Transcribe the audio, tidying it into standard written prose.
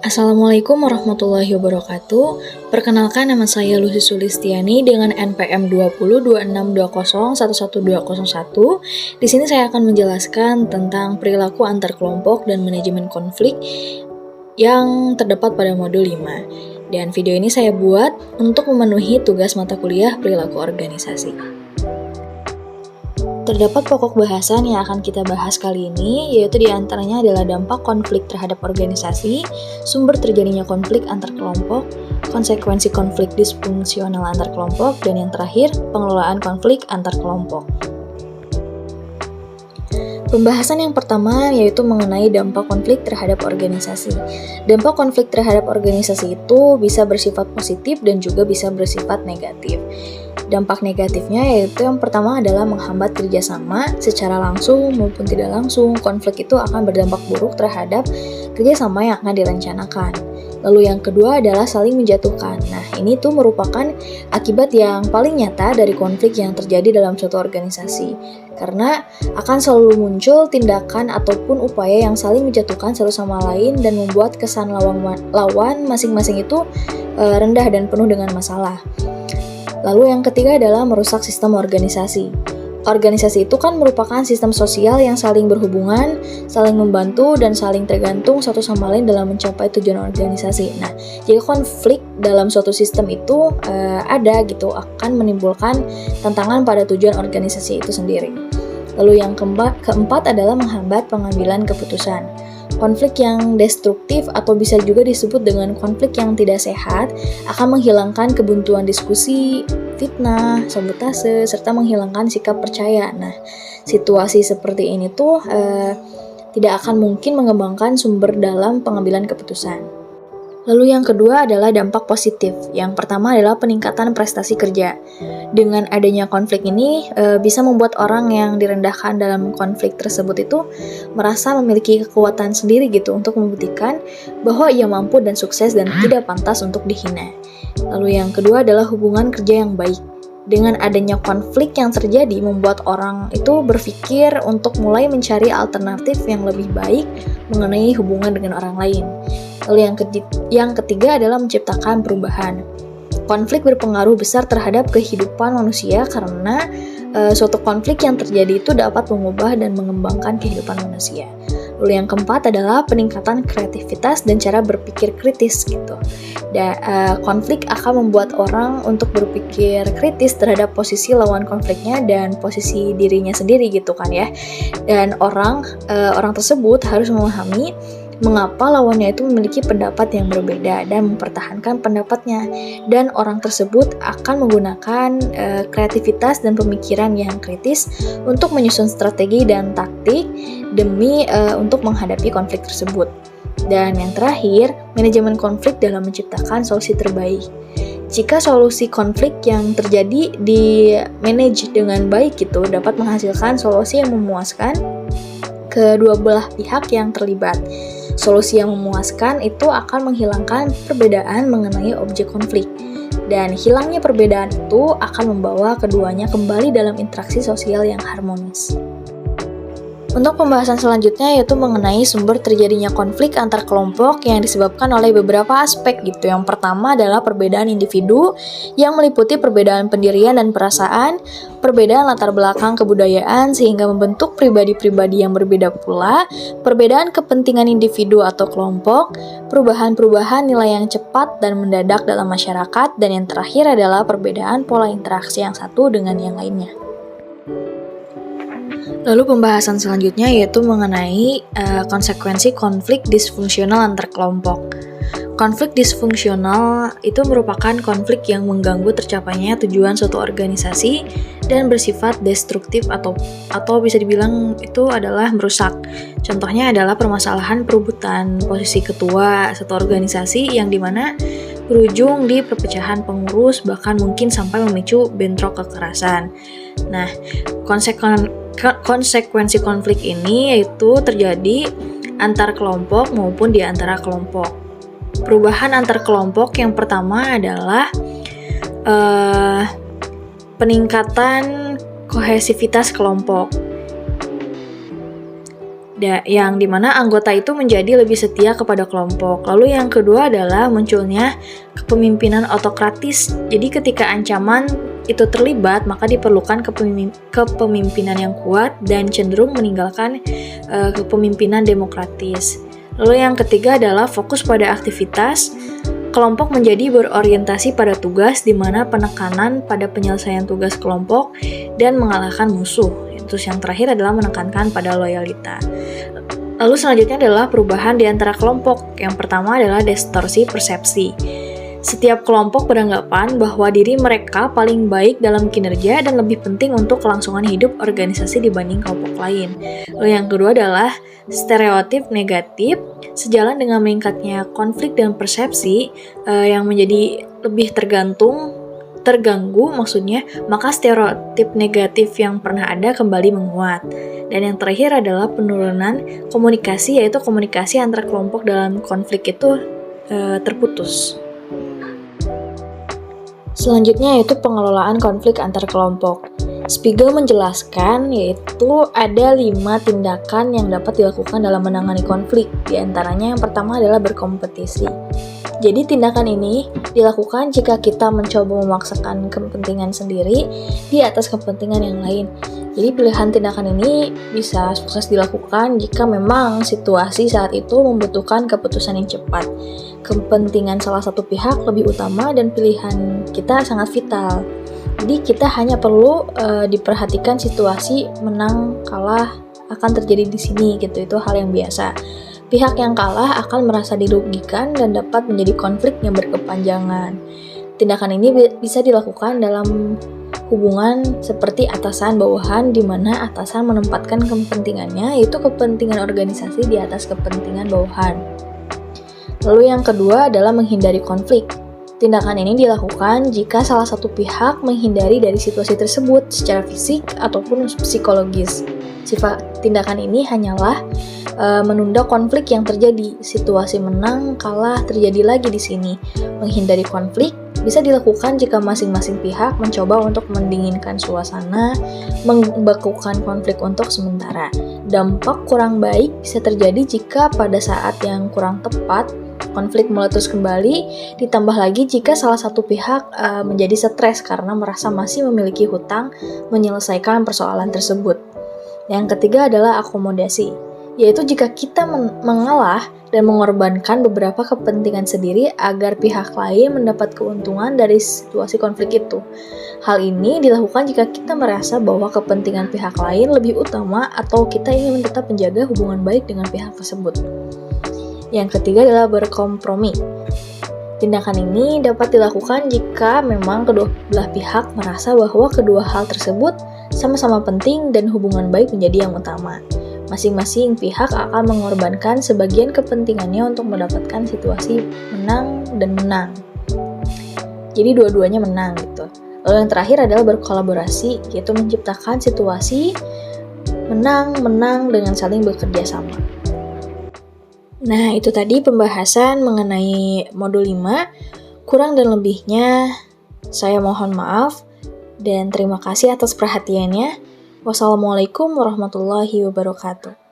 Assalamualaikum warahmatullahi wabarakatuh. Perkenalkan, nama saya Lucy Sulistiani dengan NPM 202620111201. Di sini saya akan menjelaskan tentang perilaku antar kelompok dan manajemen konflik yang terdapat pada modul 5. Dan video ini saya buat untuk memenuhi tugas mata kuliah perilaku organisasi. Terdapat pokok bahasan yang akan kita bahas kali ini, yaitu diantaranya adalah dampak konflik terhadap organisasi, sumber terjadinya konflik antar kelompok, konsekuensi konflik disfungsional antar kelompok, dan yang terakhir, pengelolaan konflik antar kelompok. Pembahasan yang pertama yaitu mengenai dampak konflik terhadap organisasi. Dampak konflik terhadap organisasi itu bisa bersifat positif dan juga bisa bersifat negatif. Dampak negatifnya yaitu yang pertama adalah menghambat kerjasama secara langsung maupun tidak langsung. Konflik itu akan berdampak buruk terhadap kerjasama yang akan direncanakan. Lalu yang kedua adalah saling menjatuhkan. Nah, ini tuh merupakan akibat yang paling nyata dari konflik yang terjadi dalam suatu organisasi. Karena akan selalu muncul tindakan ataupun upaya yang saling menjatuhkan satu sama lain dan membuat kesan lawan masing-masing itu rendah dan penuh dengan masalah. Lalu yang ketiga adalah merusak sistem organisasi. Organisasi itu kan merupakan sistem sosial yang saling berhubungan, saling membantu, dan saling tergantung satu sama lain dalam mencapai tujuan organisasi. Nah, jika konflik dalam suatu sistem itu ada gitu, akan menimbulkan tantangan pada tujuan organisasi itu sendiri. Lalu yang keempat adalah menghambat pengambilan keputusan. Konflik yang destruktif atau bisa juga disebut dengan konflik yang tidak sehat akan menghilangkan kebuntuan diskusi, fitnah, sabotase, serta menghilangkan sikap percaya. Nah, situasi seperti ini tuh tidak akan mungkin mengembangkan sumber dalam pengambilan keputusan. Lalu yang kedua adalah dampak positif. Yang pertama adalah peningkatan prestasi kerja. Dengan adanya konflik ini bisa membuat orang yang direndahkan dalam konflik tersebut itu merasa memiliki kekuatan sendiri gitu untuk membuktikan bahwa ia mampu dan sukses dan tidak pantas untuk dihina. Lalu yang kedua adalah hubungan kerja yang baik. Dengan adanya konflik yang terjadi membuat orang itu berpikir untuk mulai mencari alternatif yang lebih baik mengenai hubungan dengan orang lain. Lalu yang ketiga adalah menciptakan perubahan. Konflik berpengaruh besar terhadap kehidupan manusia karena suatu konflik yang terjadi itu dapat mengubah dan mengembangkan kehidupan manusia. Lalu yang keempat adalah peningkatan kreativitas dan cara berpikir kritis gitu. Konflik akan membuat orang untuk berpikir kritis terhadap posisi lawan konfliknya dan posisi dirinya sendiri gitu kan ya. Dan orang tersebut harus memahami mengapa lawannya itu memiliki pendapat yang berbeda dan mempertahankan pendapatnya, dan orang tersebut akan menggunakan kreativitas dan pemikiran yang kritis untuk menyusun strategi dan taktik demi untuk menghadapi konflik tersebut. Dan yang terakhir, manajemen konflik dalam menciptakan solusi terbaik. Jika solusi konflik yang terjadi di manage dengan baik gitu dapat menghasilkan solusi yang memuaskan kedua belah pihak yang terlibat. Solusi yang memuaskan itu akan menghilangkan perbedaan mengenai objek konflik. Dan hilangnya perbedaan itu akan membawa keduanya kembali dalam interaksi sosial yang harmonis. Untuk pembahasan selanjutnya yaitu mengenai sumber terjadinya konflik antar kelompok yang disebabkan oleh beberapa aspek gitu. Yang pertama adalah perbedaan individu yang meliputi perbedaan pendirian dan perasaan, perbedaan latar belakang kebudayaan sehingga membentuk pribadi-pribadi yang berbeda pula, perbedaan kepentingan individu atau kelompok, perubahan-perubahan nilai yang cepat dan mendadak dalam masyarakat, dan yang terakhir adalah perbedaan pola interaksi yang satu dengan yang lainnya. Lalu pembahasan selanjutnya yaitu mengenai konsekuensi konflik disfungsional antar kelompok. Konflik disfungsional itu merupakan konflik yang mengganggu tercapainya tujuan suatu organisasi dan bersifat destruktif atau bisa dibilang itu adalah merusak. Contohnya adalah permasalahan perebutan posisi ketua satu organisasi yang dimana berujung di perpecahan pengurus, bahkan mungkin sampai memicu bentrok kekerasan. Nah, konsekuensi konflik ini yaitu terjadi antar kelompok maupun di antara kelompok. Perubahan antar kelompok yang pertama adalah peningkatan kohesivitas kelompok. yang dimana anggota itu menjadi lebih setia kepada kelompok. Lalu yang kedua adalah munculnya kepemimpinan autokratis. Jadi ketika ancaman itu terlibat, maka diperlukan kepemimpinan yang kuat dan cenderung meninggalkan kepemimpinan demokratis. Lalu yang ketiga adalah fokus pada aktivitas. Kelompok menjadi berorientasi pada tugas, di mana penekanan pada penyelesaian tugas kelompok dan mengalahkan musuh. Terus yang terakhir adalah menekankan pada loyalitas. Lalu selanjutnya adalah perubahan di antara kelompok. Yang pertama adalah distorsi persepsi. Setiap kelompok beranggapan bahwa diri mereka paling baik dalam kinerja dan lebih penting untuk kelangsungan hidup organisasi dibanding kelompok lain. Lalu yang kedua adalah stereotip negatif. Sejalan dengan meningkatnya konflik dan persepsi yang menjadi lebih terganggu maksudnya, maka stereotip negatif yang pernah ada kembali menguat. Dan yang terakhir adalah penurunan komunikasi, yaitu komunikasi antar kelompok dalam konflik itu terputus. Selanjutnya yaitu pengelolaan konflik antar kelompok. Spiegel menjelaskan yaitu ada 5 tindakan yang dapat dilakukan dalam menangani konflik. Di antaranya yang pertama adalah berkompetisi. Jadi tindakan ini dilakukan jika kita mencoba memaksakan kepentingan sendiri di atas kepentingan yang lain. Jadi pilihan tindakan ini bisa sukses dilakukan jika memang situasi saat itu membutuhkan keputusan yang cepat. Kepentingan salah satu pihak lebih utama dan pilihan kita sangat vital. Jadi kita hanya perlu diperhatikan situasi menang kalah akan terjadi di sini gitu, itu hal yang biasa. Pihak yang kalah akan merasa dirugikan dan dapat menjadi konflik yang berkepanjangan. Tindakan ini bisa dilakukan dalam hubungan seperti atasan-bawahan, di mana atasan menempatkan kepentingannya, yaitu kepentingan organisasi di atas kepentingan bawahan. Lalu yang kedua adalah menghindari konflik. Tindakan ini dilakukan jika salah satu pihak menghindari dari situasi tersebut secara fisik ataupun psikologis. Sifat tindakan ini hanyalah menunda konflik yang terjadi. Situasi menang kalah terjadi lagi di sini. Menghindari konflik bisa dilakukan jika masing-masing pihak mencoba untuk mendinginkan suasana, membakukan konflik untuk sementara. Dampak kurang baik bisa terjadi jika pada saat yang kurang tepat konflik meletus kembali, ditambah lagi jika salah satu pihak menjadi stres karena merasa masih memiliki hutang menyelesaikan persoalan tersebut. Yang ketiga adalah akomodasi, yaitu jika kita mengalah dan mengorbankan beberapa kepentingan sendiri agar pihak lain mendapat keuntungan dari situasi konflik itu. Hal ini dilakukan jika kita merasa bahwa kepentingan pihak lain lebih utama atau kita ingin tetap menjaga hubungan baik dengan pihak tersebut. Yang ketiga adalah berkompromi. Tindakan ini dapat dilakukan jika memang kedua belah pihak merasa bahwa kedua hal tersebut sama-sama penting dan hubungan baik menjadi yang utama. Masing-masing pihak akan mengorbankan sebagian kepentingannya untuk mendapatkan situasi menang dan menang. Jadi dua-duanya menang gitu. Lalu yang terakhir adalah berkolaborasi, yaitu menciptakan situasi menang-menang dengan saling bekerja sama. Nah, itu tadi pembahasan mengenai modul 5. Kurang dan lebihnya saya mohon maaf dan terima kasih atas perhatiannya. Wassalamualaikum warahmatullahi wabarakatuh.